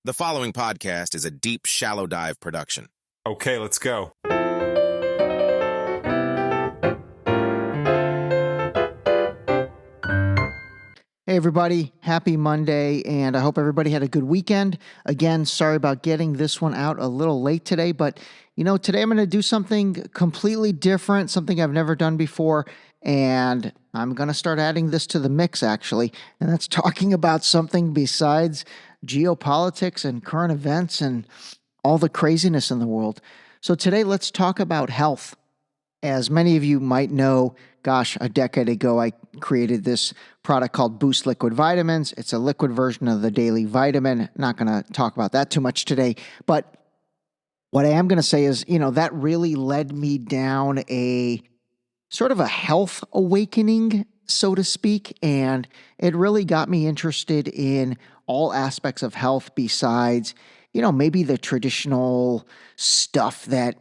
The following podcast is a deep, shallow dive production. Okay, let's go. Hey everybody, happy Monday, and I hope everybody had a good weekend. Again, sorry about getting this one out a little late today, but today I'm going to do something completely different, something I've never done before, and I'm going to start adding this to the mix actually, and that's talking about something besides geopolitics and current events and all the craziness in the world. So today let's talk about health. As many of you might know, a decade ago, I created this product called BUICED Liquid Vitamins. It's a liquid version of the daily vitamin. Not going to talk about that too much today, but what I am going to say is, that really led me down a sort of a health awakening, so to speak, and it really got me interested in all aspects of health besides, maybe the traditional stuff that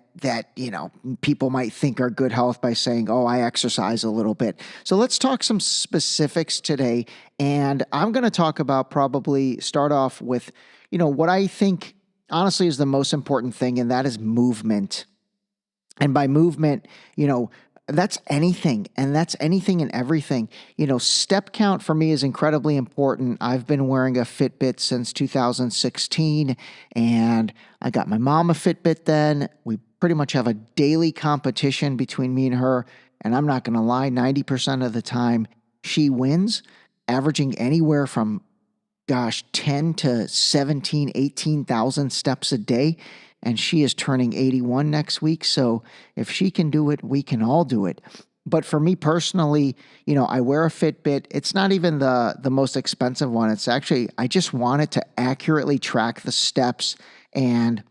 people might think are good health by saying, oh, I exercise a little bit. So let's talk some specifics today. And I'm going to talk about probably start off with, what I think honestly is the most important thing, and that is movement. And by movement, that's anything, and that's anything and everything. Step count for me is incredibly important. I've been wearing a Fitbit since 2016, and I got my mom a Fitbit then. We pretty much have a daily competition between me and her, and I'm not going to lie, 90% of the time she wins, averaging anywhere from 10 to 17, 18,000 steps a day. And she is turning 81 next week. So if she can do it, we can all do it. But for me personally, I wear a Fitbit. It's not even the most expensive one. It's actually, I just want it to accurately track the steps. And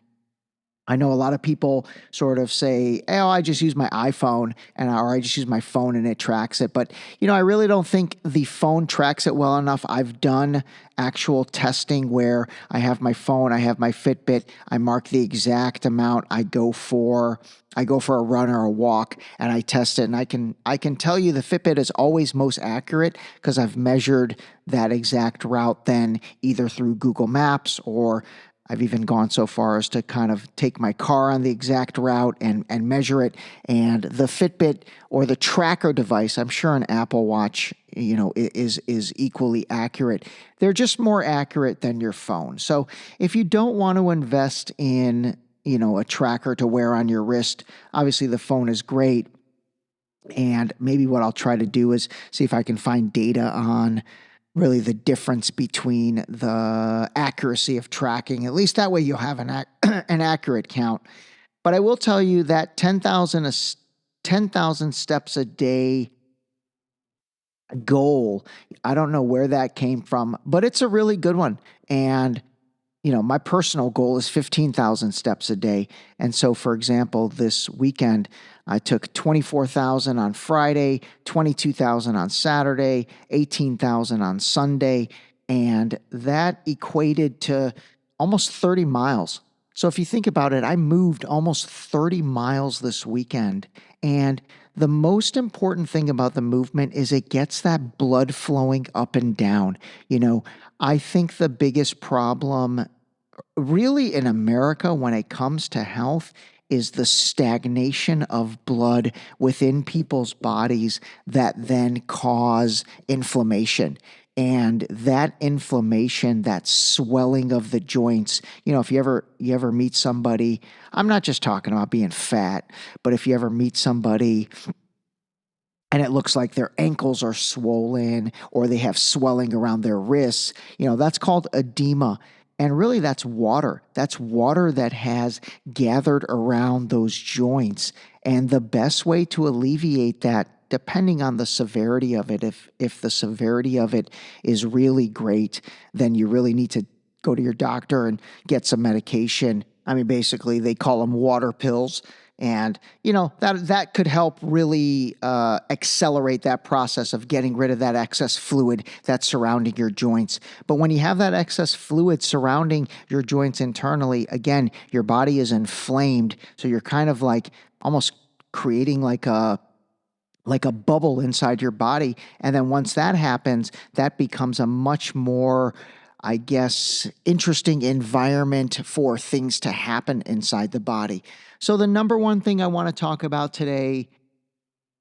I know a lot of people sort of say, oh, I just use my iPhone or I just use my phone and it tracks it. But, I really don't think the phone tracks it well enough. I've done actual testing where I have my phone, I have my Fitbit, I mark the exact amount I go for a run or a walk, and I test it. And I can tell you the Fitbit is always most accurate because I've measured that exact route then either through Google Maps, or I've even gone so far as to kind of take my car on the exact route and measure it. And the Fitbit or the tracker device, I'm sure an Apple Watch, is equally accurate. They're just more accurate than your phone. So if you don't want to invest in, a tracker to wear on your wrist, obviously the phone is great. And maybe what I'll try to do is see if I can find data on really the difference between the accuracy of tracking. At least that way you'll have an accurate count. But I will tell you that 10,000 steps a day goal, I don't know where that came from, but it's a really good one. And my personal goal is 15,000 steps a day. And so, for example, this weekend, I took 24,000 on Friday, 22,000 on Saturday, 18,000 on Sunday, and that equated to almost 30 miles. So if you think about it, I moved almost 30 miles this weekend. And the most important thing about the movement is it gets that blood flowing up and down. I think the biggest problem really in America when it comes to health is the stagnation of blood within people's bodies that then cause inflammation. And that inflammation, that swelling of the joints, if you ever meet somebody, I'm not just talking about being fat, but if you ever meet somebody and it looks like their ankles are swollen or they have swelling around their wrists, that's called edema. And really, that's water. That's water that has gathered around those joints. And the best way to alleviate that, depending on the severity of it, if the severity of it is really great, then you really need to go to your doctor and get some medication. I mean, basically, they call them water pills. And, that could help really accelerate that process of getting rid of that excess fluid that's surrounding your joints. But when you have that excess fluid surrounding your joints internally, again, your body is inflamed. So you're kind of like almost creating like a bubble inside your body. And then once that happens, that becomes a much more I guess, interesting environment for things to happen inside the body. So, the number one thing I want to talk about today,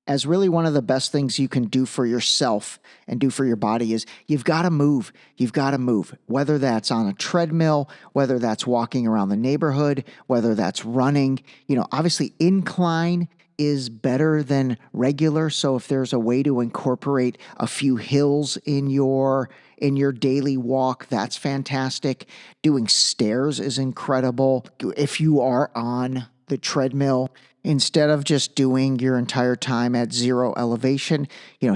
as really one of the best things you can do for yourself and do for your body, is you've got to move. You've got to move, whether that's on a treadmill, whether that's walking around the neighborhood, whether that's running. Obviously, incline is better than regular. So if there's a way to incorporate a few hills in your daily walk, that's fantastic. Doing stairs is incredible. If you are on the treadmill, instead of just doing your entire time at zero elevation,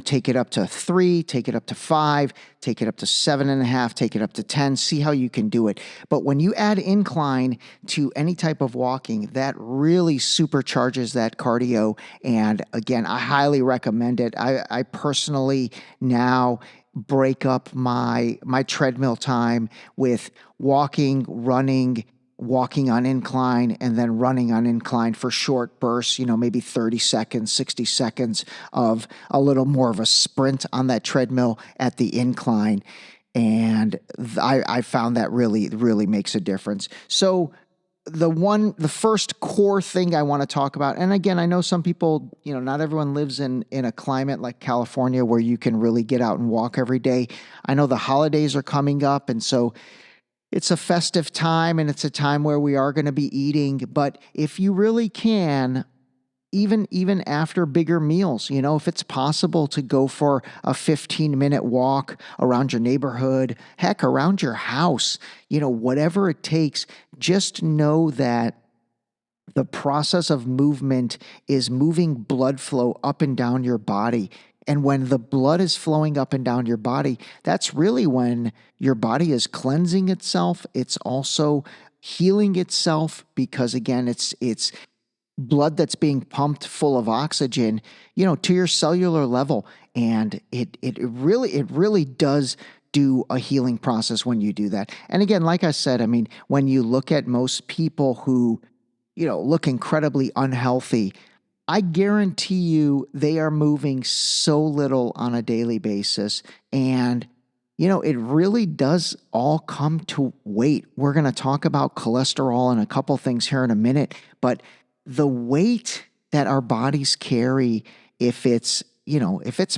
take it up to 3, take it up to 5, take it up to 7.5, take it up to 10, see how you can do it. But when you add incline to any type of walking, that really supercharges that cardio. And again, I highly recommend it. I personally now break up my treadmill time with walking on incline, and then running on incline for short bursts, maybe 30 seconds, 60 seconds of a little more of a sprint on that treadmill at the incline. And I found that really, really makes a difference. So the first core thing I want to talk about, and again, I know some people, not everyone lives in a climate like California where you can really get out and walk every day. I know the holidays are coming up, and so it's a festive time, and it's a time where we are going to be eating. But if you really can, even after bigger meals, if it's possible to go for a 15-minute walk around your neighborhood, heck, around your house, whatever it takes, just know that the process of movement is moving blood flow up and down your body. And when the blood is flowing up and down your body, that's really when your body is cleansing itself. It's also healing itself, because again, it's blood that's being pumped full of oxygen, to your cellular level. And it really does do a healing process when you do that. And again, like I said, I mean, when you look at most people who, look incredibly unhealthy, I guarantee you they are moving so little on a daily basis. And, it really does all come to weight. We're going to talk about cholesterol and a couple things here in a minute, but the weight that our bodies carry, if it's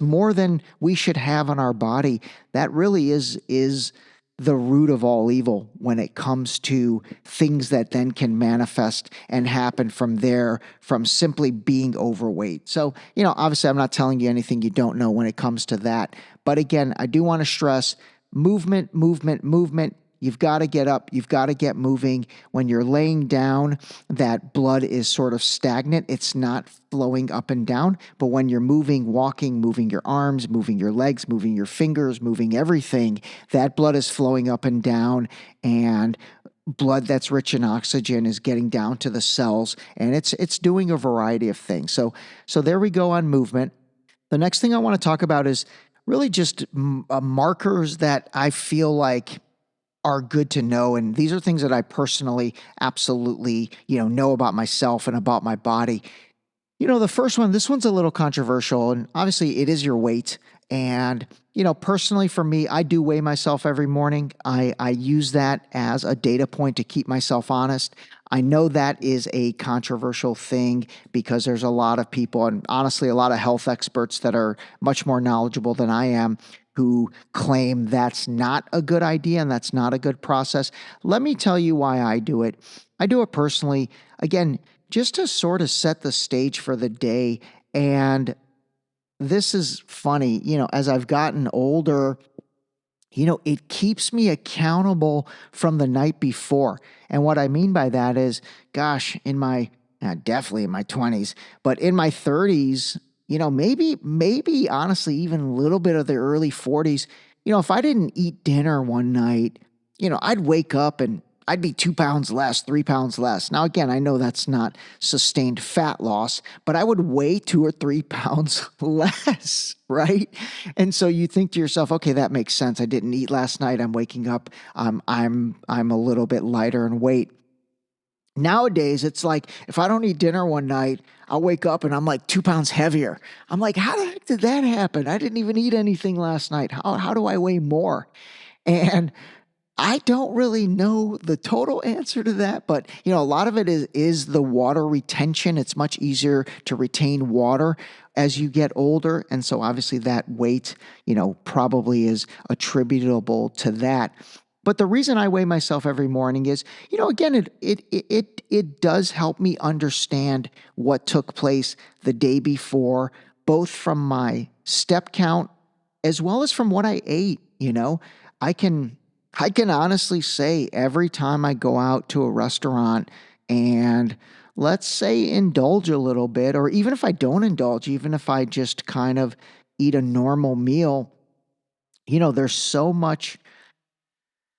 more than we should have on our body, that really is the root of all evil when it comes to things that then can manifest and happen from there, from simply being overweight. So, obviously I'm not telling you anything you don't know when it comes to that. But again, I do want to stress movement, movement, movement. You've got to get up. You've got to get moving. When you're laying down, that blood is sort of stagnant. It's not flowing up and down. But when you're moving, walking, moving your arms, moving your legs, moving your fingers, moving everything, that blood is flowing up and down. And blood that's rich in oxygen is getting down to the cells, and it's doing a variety of things. So there we go on movement. The next thing I want to talk about is really just markers that I feel like are good to know. And these are things that I personally absolutely, know about myself and about my body. The first one, this one's a little controversial, and obviously it is your weight. And, personally for me, I do weigh myself every morning. I use that as a data point to keep myself honest. I know that is a controversial thing because there's a lot of people, and honestly, a lot of health experts that are much more knowledgeable than I am, who claim that's not a good idea and that's not a good process. Let me tell you why I do it. I do it personally, again, just to sort of set the stage for the day. And this is funny, as I've gotten older, it keeps me accountable from the night before. And what I mean by that is, gosh, definitely in my 20s, but in my 30s, maybe honestly, even a little bit of the early 40s, if I didn't eat dinner one night, I'd wake up and I'd be 2 pounds less, 3 pounds less. Now, again, I know that's not sustained fat loss, but I would weigh 2 or 3 pounds less, right? And so you think to yourself, okay, that makes sense. I didn't eat last night. I'm waking up. I'm a little bit lighter in weight. Nowadays, it's like if I don't eat dinner one night, I'll wake up and I'm like 2 pounds heavier. I'm like, how the heck did that happen? I didn't even eat anything last night. How do I weigh more? And I don't really know the total answer to that, but a lot of it is the water retention. It's much easier to retain water as you get older, and so obviously that weight, probably is attributable to that. But the reason I weigh myself every morning is, again, it does help me understand what took place the day before, both from my step count as well as from what I ate. I can I can honestly say every time I go out to a restaurant and let's say indulge a little bit, or even if I don't indulge, even if I just kind of eat a normal meal, there's so much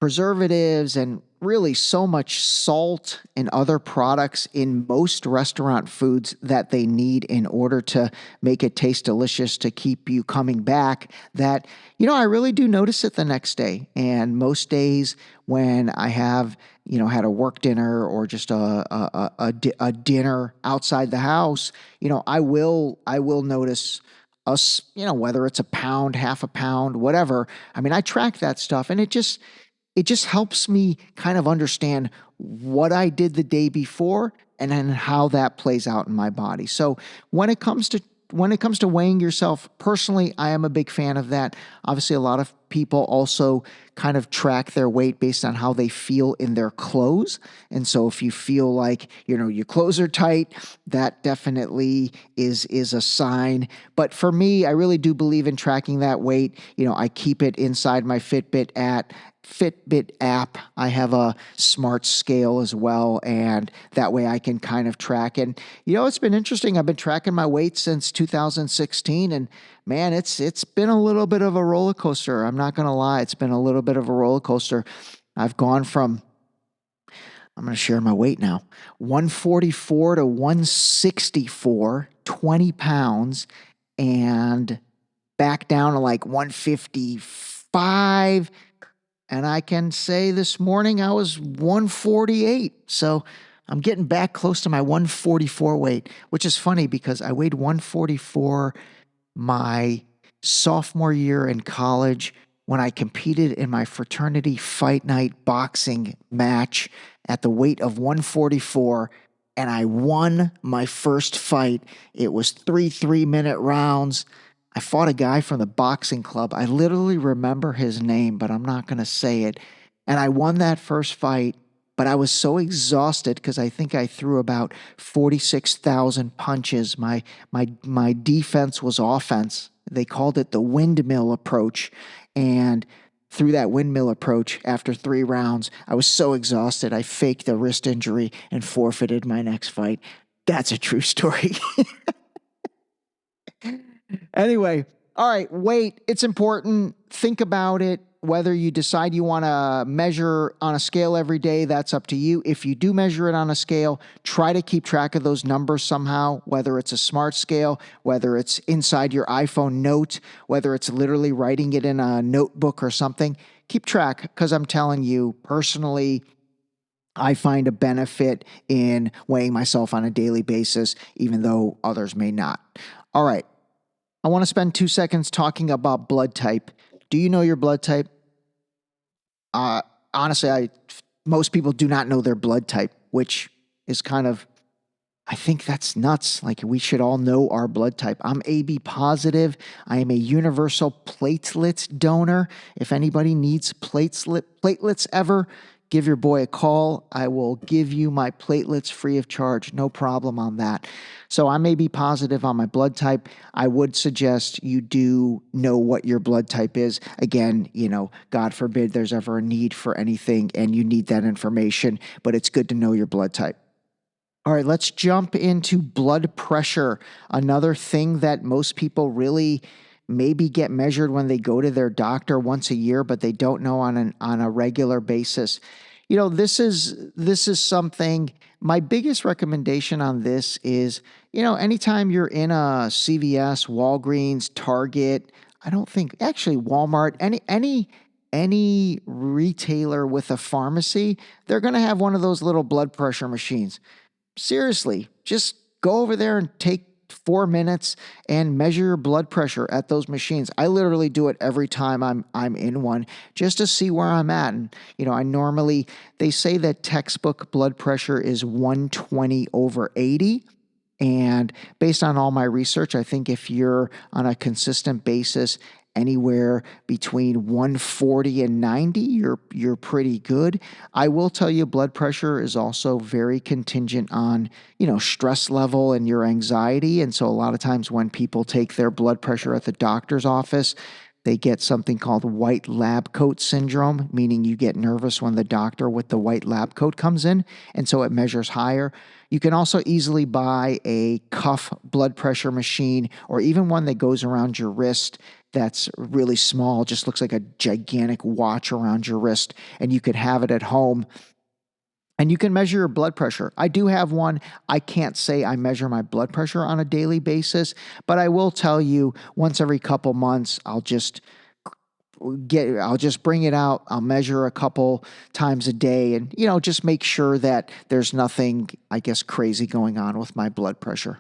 preservatives and really so much salt and other products in most restaurant foods that they need in order to make it taste delicious to keep you coming back that I really do notice it the next day. And most days when I have had a work dinner or just a dinner outside the house, I will notice us, whether it's a pound, half a pound, whatever. I mean, I track that stuff, and it just helps me kind of understand what I did the day before and then how that plays out in my body. So when it comes to weighing yourself, personally, I am a big fan of that. Obviously, a lot of people also kind of track their weight based on how they feel in their clothes. And so if you feel like, your clothes are tight, that definitely is a sign. But for me, I really do believe in tracking that weight. I keep it inside my Fitbit app. I have a smart scale as well, and that way I can kind of track. And it's been interesting. I've been tracking my weight since 2016, and man, it's been a little bit of a roller coaster. I'm not going to lie, it's been a little bit of a roller coaster. I've gone from, I'm going to share my weight now, 144 to 164, 20 pounds, and back down to like 155. And I can say this morning I was 148. So I'm getting back close to my 144 weight, which is funny because I weighed 144 my sophomore year in college when I competed in my fraternity fight night boxing match at the weight of 144. And I won my first fight. It was 3 3-minute rounds. I fought a guy from the boxing club. I literally remember his name, but I'm not going to say it. And I won that first fight, but I was so exhausted because I think I threw about 46,000 punches. My defense was offense. They called it the windmill approach. And through that windmill approach, after 3 rounds, I was so exhausted, I faked a wrist injury and forfeited my next fight. That's a true story. Anyway, all right, weight, it's important. Think about it. Whether you decide you want to measure on a scale every day, that's up to you. If you do measure it on a scale, try to keep track of those numbers somehow, whether it's a smart scale, whether it's inside your iPhone note, whether it's literally writing it in a notebook or something. Keep track, because I'm telling you, personally, I find a benefit in weighing myself on a daily basis, even though others may not. All right. I want to spend 2 seconds talking about blood type. Do you know your blood type? Honestly, most people do not know their blood type, which is kind of, I think that's nuts. Like, we should all know our blood type. I'm AB positive. I am a universal platelet donor. If anybody needs platelets ever, give your boy a call. I will give you my platelets free of charge. No problem on that. So I may be positive on my blood type. I would suggest you do know what your blood type is. Again, God forbid there's ever a need for anything and you need that information, but it's good to know your blood type. All right, let's jump into blood pressure. Another thing that most people really maybe get measured when they go to their doctor once a year, but they don't know on a regular basis. This is something. My biggest recommendation on this is, anytime you're in a CVS, Walgreens, Target, I don't think actually Walmart, any retailer with a pharmacy, they're going to have one of those little blood pressure machines. Seriously, just go over there and take 4 minutes and measure your blood pressure at those machines. I literally do it every time I'm in one just to see where I'm at. And they say that textbook blood pressure is 120/80. And based on all my research, I think if you're on a consistent basis anywhere between 140 and 90, you're pretty good. I will tell you blood pressure is also very contingent on, stress level and your anxiety. And so a lot of times when people take their blood pressure at the doctor's office, they get something called white lab coat syndrome, meaning you get nervous when the doctor with the white lab coat comes in, and so it measures higher. You can also easily buy a cuff blood pressure machine or even one that goes around your wrist that's really small, just looks like a gigantic watch around your wrist, and you could have it at home. And you can measure your blood pressure. I do have one. I can't say I measure my blood pressure on a daily basis, but I will tell you once every couple months, I'll just bring it out. I'll measure a couple times a day and, just make sure that there's nothing, I guess, crazy going on with my blood pressure.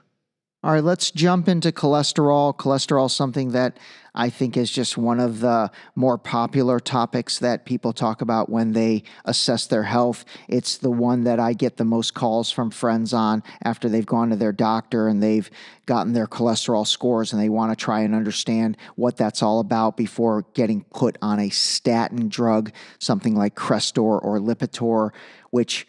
All right, let's jump into cholesterol. Cholesterol is something that I think is just one of the more popular topics that people talk about when they assess their health. It's the one that I get the most calls from friends on after they've gone to their doctor and they've gotten their cholesterol scores and they want to try and understand what that's all about before getting put on a statin drug, something like Crestor or Lipitor, which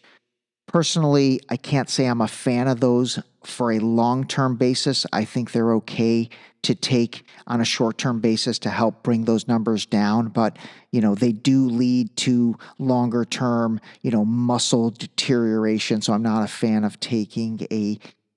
personally, I can't say I'm a fan of those for a long-term basis. I think they're okay to take on a short-term basis to help bring those numbers down, but they do lead to longer-term, muscle deterioration. So I'm not a fan of taking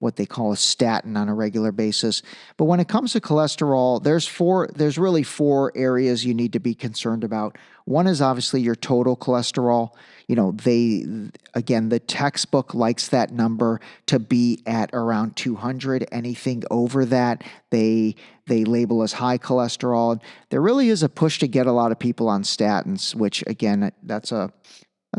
what they call a statin on a regular basis. But when it comes to cholesterol, there's really four areas you need to be concerned about. One is obviously your total cholesterol. The textbook likes that number to be at around 200. Anything over that, they label as high cholesterol. There really is a push to get a lot of people on statins, which again, that's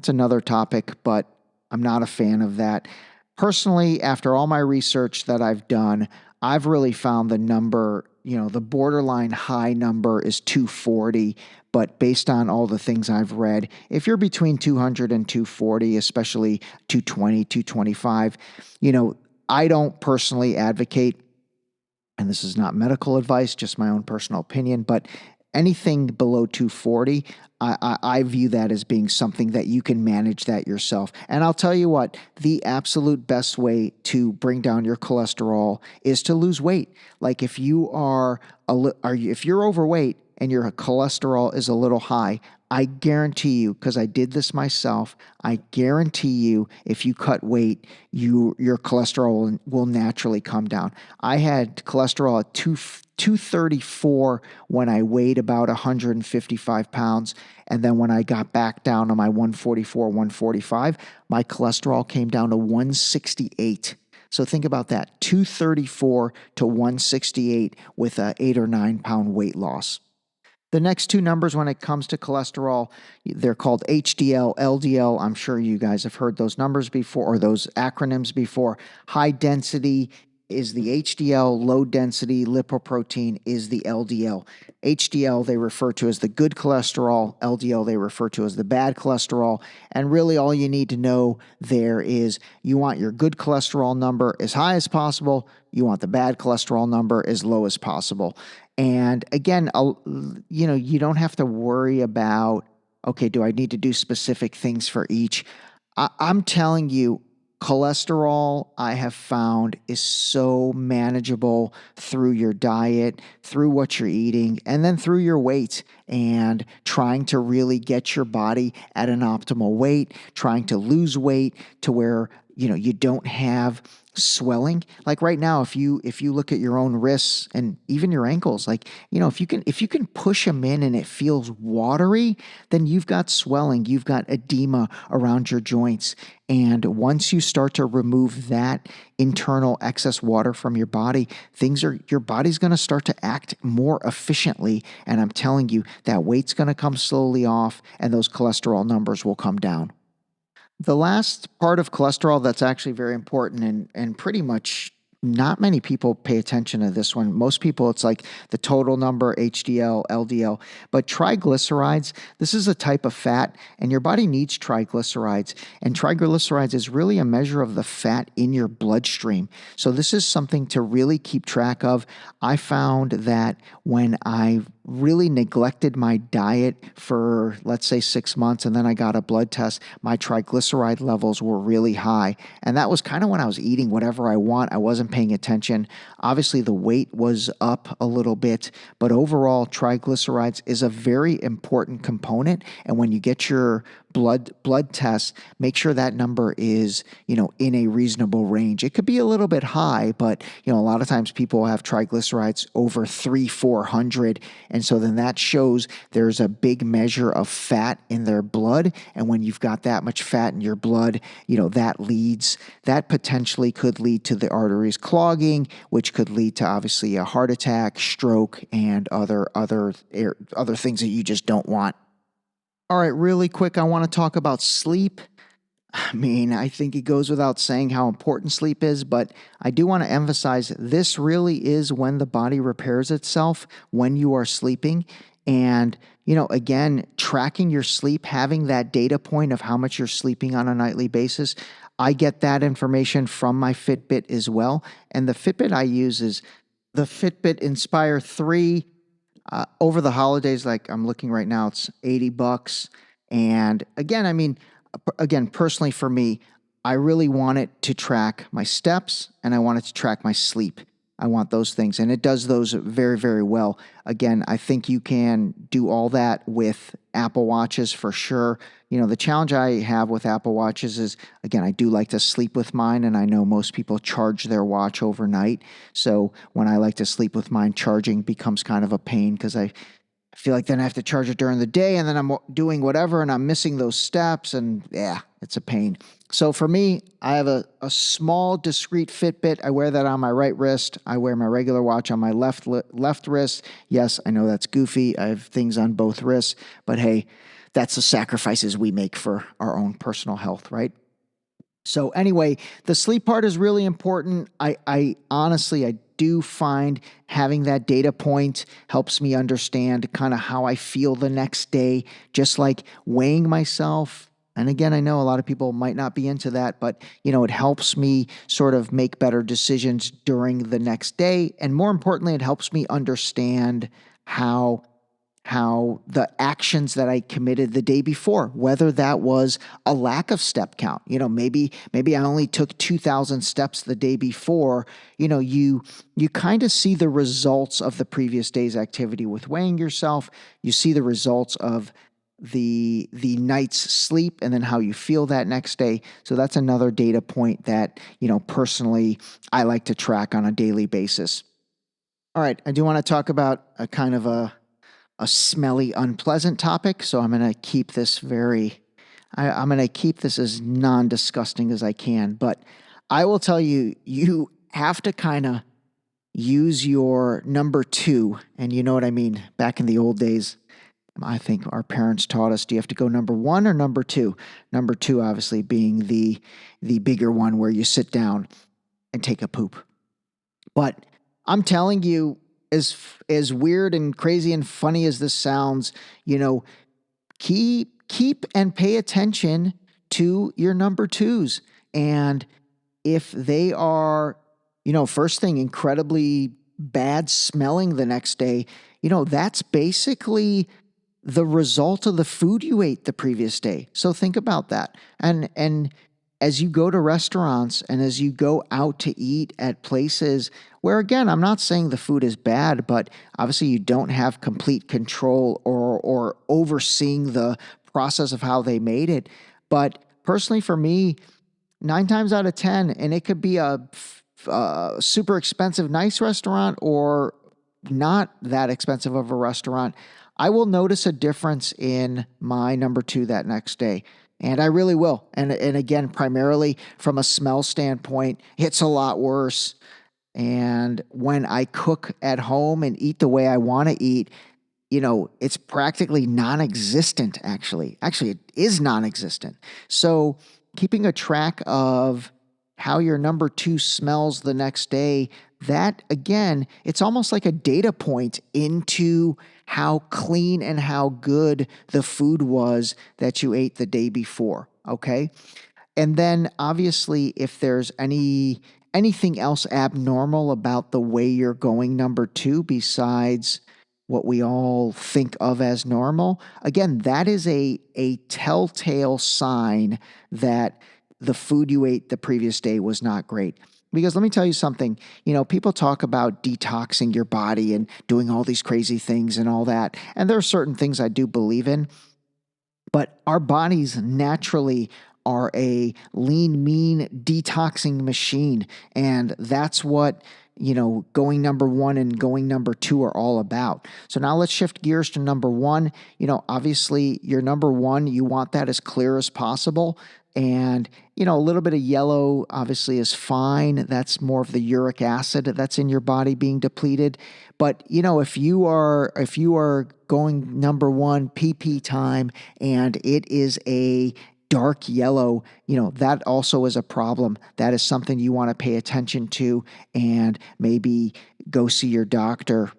another topic, but I'm not a fan of that. Personally, after all my research that I've done, I've really found the number, the borderline high number is 240. But based on all the things I've read, if you're between 200 and 240, especially 220, 225, I don't personally advocate, and this is not medical advice, just my own personal opinion, but anything below 240, I view that as being something that you can manage that yourself. And I'll tell you what, the absolute best way to bring down your cholesterol is to lose weight. Like if you're overweight and your cholesterol is a little high, I guarantee you, because I did this myself, I guarantee you if you cut weight, your cholesterol will naturally come down. I had cholesterol at 234 when I weighed about 155 pounds. And then when I got back down to my 144, 145, my cholesterol came down to 168. So think about that, 234 to 168 with a 8 or 9 pound weight loss. The next two numbers when it comes to cholesterol, they're called HDL, LDL. I'm sure you guys have heard those numbers before or those acronyms before. High density is the HDL, low density lipoprotein is the LDL. HDL they refer to as the good cholesterol, LDL they refer to as the bad cholesterol, and really all you need to know there is you want your good cholesterol number as high as possible, you want the bad cholesterol number as low as possible. And again, you don't have to worry about, okay, do I need to do specific things for each? I'm telling you, cholesterol, I have found, is so manageable through your diet, through what you're eating, and then through your weight and trying to really get your body at an optimal weight, trying to lose weight to where, you don't have swelling. Like right now, if you look at your own wrists and even your ankles, if you can push them in and it feels watery, then you've got swelling, you've got edema around your joints. And once you start to remove that internal excess water from your body, your body's going to start to act more efficiently. And I'm telling you, that weight's going to come slowly off and those cholesterol numbers will come down. The last part of cholesterol that's actually very important and pretty much not many people pay attention to this one. Most people, it's like the total number, HDL, LDL. But triglycerides, this is a type of fat, and your body needs triglycerides. And triglycerides is really a measure of the fat in your bloodstream. So this is something to really keep track of. I found that when I really neglected my diet for, let's say, 6 months, and then I got a blood test, my triglyceride levels were really high. And that was kind of when I was eating whatever I want. I wasn't paying attention. Obviously, the weight was up a little bit, but overall, triglycerides is a very important component. And when you get your blood test, make sure that number is, in a reasonable range. It could be a little bit high, but, a lot of times people have triglycerides over 300-400. And so then that shows there's a big measure of fat in their blood. And when you've got that much fat in your blood, that potentially could lead to the arteries clogging, which could lead to obviously a heart attack, stroke, and other things that you just don't want. All right, really quick, I want to talk about sleep. I think it goes without saying how important sleep is, but I do want to emphasize this really is when the body repairs itself, when you are sleeping. And, again, tracking your sleep, having that data point of how much you're sleeping on a nightly basis. I get that information from my Fitbit as well. And the Fitbit I use is the Fitbit Inspire 3. Over the holidays, like I'm looking right now, it's $80. And again, personally for me, I really want it to track my steps and I want it to track my sleep. I want those things. And it does those very, very well. Again, I think you can do all that with Apple Watches for sure. The challenge I have with Apple Watches is, again, I do like to sleep with mine, and I know most people charge their watch overnight. So when I like to sleep with mine, charging becomes kind of a pain because I feel like then I have to charge it during the day, and then I'm doing whatever, and I'm missing those steps, and yeah, it's a pain. So for me, I have a small, discreet Fitbit. I wear that on my right wrist. I wear my regular watch on my left wrist. Yes, I know that's goofy. I have things on both wrists, but hey, that's the sacrifices we make for our own personal health, right? So anyway, the sleep part is really important. I honestly, I do find having that data point helps me understand kind of how I feel the next day, just like weighing myself. And again, I know a lot of people might not be into that, but it helps me sort of make better decisions during the next day. And more importantly, it helps me understand how the actions that I committed the day before, whether that was a lack of step count, maybe I only took 2,000 steps the day before, you kind of see the results of the previous day's activity with weighing yourself. You see the results of the night's sleep and then how you feel that next day. So that's another data point that, personally, I like to track on a daily basis. All right, I do want to talk about a kind of a smelly, unpleasant topic. So I'm going to keep this I'm going to keep this as non-disgusting as I can. But I will tell you, you have to kind of use your number two. And you know what I mean? Back in the old days, I think our parents taught us, do you have to go number one or number two? Number two, obviously, being the bigger one where you sit down and take a poop. But I'm telling you, as weird and crazy and funny as this sounds, keep and pay attention to your number twos. And if they are, first thing, incredibly bad smelling the next day, that's basically the result of the food you ate the previous day. So think about that. And as you go to restaurants and as you go out to eat at places where, again, I'm not saying the food is bad, but obviously you don't have complete control or overseeing the process of how they made it. But personally for me, 9 times out of 10, and it could be a super expensive, nice restaurant or not that expensive of a restaurant, I will notice a difference in my number two that next day. And I really will. And again, primarily from a smell standpoint, it's a lot worse. And when I cook at home and eat the way I want to eat, it's practically non-existent, actually. Actually, it is non-existent. So keeping a track of how your number two smells the next day, that again, it's almost like a data point into how clean and how good the food was that you ate the day before. Okay. And then obviously, if there's anything else abnormal about the way you're going number two besides what we all think of as normal, again, that is a telltale sign that the food you ate the previous day was not great. Because let me tell you something, people talk about detoxing your body and doing all these crazy things and all that. And there are certain things I do believe in, but our bodies naturally are a lean, mean detoxing machine. And that's what, going number one and going number two are all about. So now let's shift gears to number one. Obviously, your number one, you want that as clear as possible. And, a little bit of yellow obviously is fine. That's more of the uric acid that's in your body being depleted. But, if you are going number one PP time and it is a dark yellow, that also is a problem. That is something you want to pay attention to and maybe go see your doctor.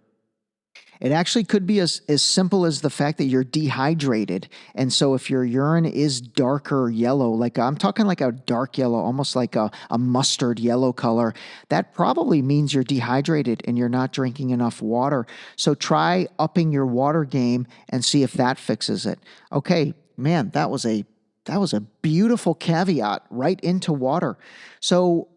It actually could be as simple as the fact that you're dehydrated. And so if your urine is darker yellow, like I'm talking like a dark yellow, almost like a mustard yellow color, that probably means you're dehydrated and you're not drinking enough water. So try upping your water game and see if that fixes it. Okay, man, that was a beautiful caveat right into water. So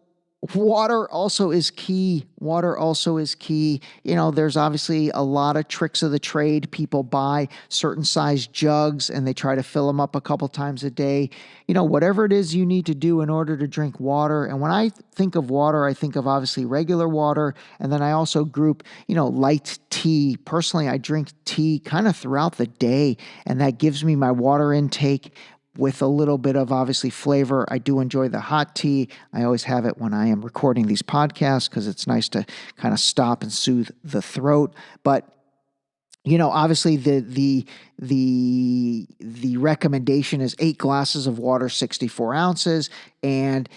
water also is key. Water also is key. There's obviously a lot of tricks of the trade. People buy certain size jugs and they try to fill them up a couple times a day. Whatever it is you need to do in order to drink water. And when I think of water, I think of obviously regular water. And then I also group, light tea. Personally, I drink tea kind of throughout the day, and that gives me my water intake with a little bit of obviously flavor. I do enjoy the hot tea. I always have it when I am recording these podcasts because it's nice to kind of stop and soothe the throat. But obviously the recommendation is 8 glasses of water, 64 ounces. And,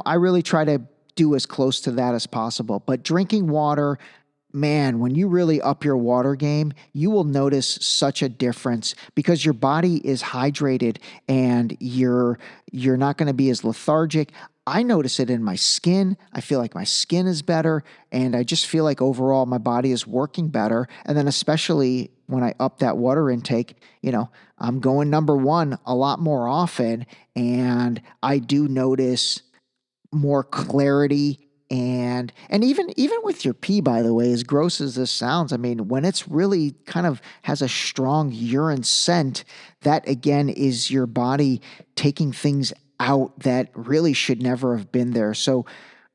I really try to do as close to that as possible. But drinking water, man, when you really up your water game, you will notice such a difference because your body is hydrated and you're not going to be as lethargic. I notice it in my skin. I feel like my skin is better, and I just feel like overall my body is working better. And then especially when I up that water intake, I'm going number one a lot more often, and I do notice more clarity. And even with your pee, by the way, as gross as this sounds, I mean, when it's really kind of has a strong urine scent, that again is your body taking things out that really should never have been there. So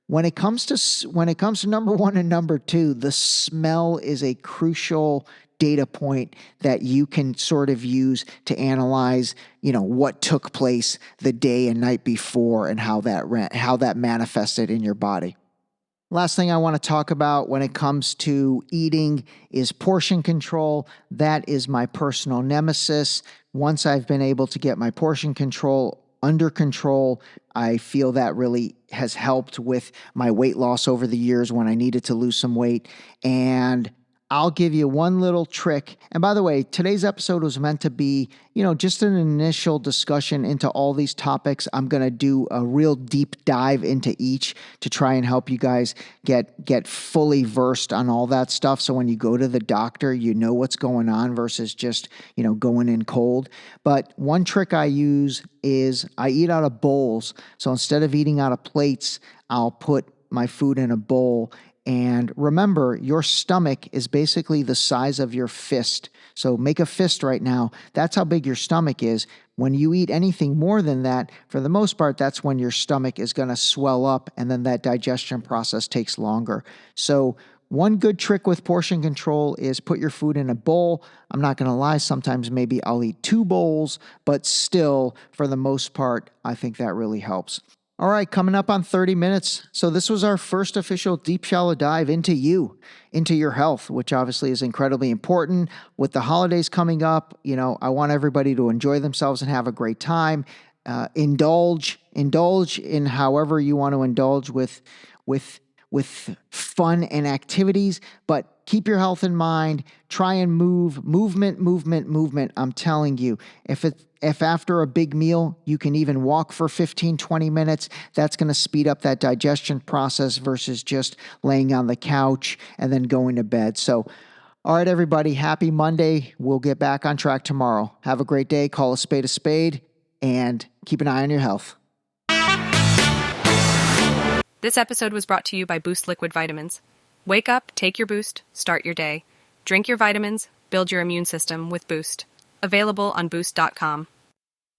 when it comes to number one and number two, the smell is a crucial data point that you can sort of use to analyze, what took place the day and night before and how that manifested in your body. Last thing I want to talk about when it comes to eating is portion control. That is my personal nemesis. Once I've been able to get my portion control under control, I feel that really has helped with my weight loss over the years when I needed to lose some weight. And I'll give you one little trick. And by the way, today's episode was meant to be, just an initial discussion into all these topics. I'm going to do a real deep dive into each to try and help you guys get fully versed on all that stuff. So when you go to the doctor, you know what's going on versus just, going in cold. But one trick I use is I eat out of bowls. So instead of eating out of plates, I'll put my food in a bowl. And remember, your stomach is basically the size of your fist. So make a fist right now. That's how big your stomach is. When you eat anything more than that, for the most part, that's when your stomach is going to swell up, and then that digestion process takes longer. So one good trick with portion control is put your food in a bowl. I'm not going to lie, sometimes maybe I'll eat 2 bowls, but still, for the most part, I think that really helps. All right, coming up on 30 minutes. So this was our first official deep shallow dive into your health, which obviously is incredibly important. With the holidays coming up, I want everybody to enjoy themselves and have a great time. Indulge indulge in however you want to indulge with fun and activities, but keep your health in mind. Try and movement. I'm telling you, if after a big meal you can even walk for 15, 20 minutes, that's going to speed up that digestion process versus just laying on the couch and then going to bed. So, all right, everybody, happy Monday. We'll get back on track tomorrow. Have a great day. Call a spade, and keep an eye on your health. This episode was brought to you by BUICED Liquid Vitamins. Wake up, take your boost, start your day. Drink your vitamins, build your immune system with Boost. Available on Boost.com.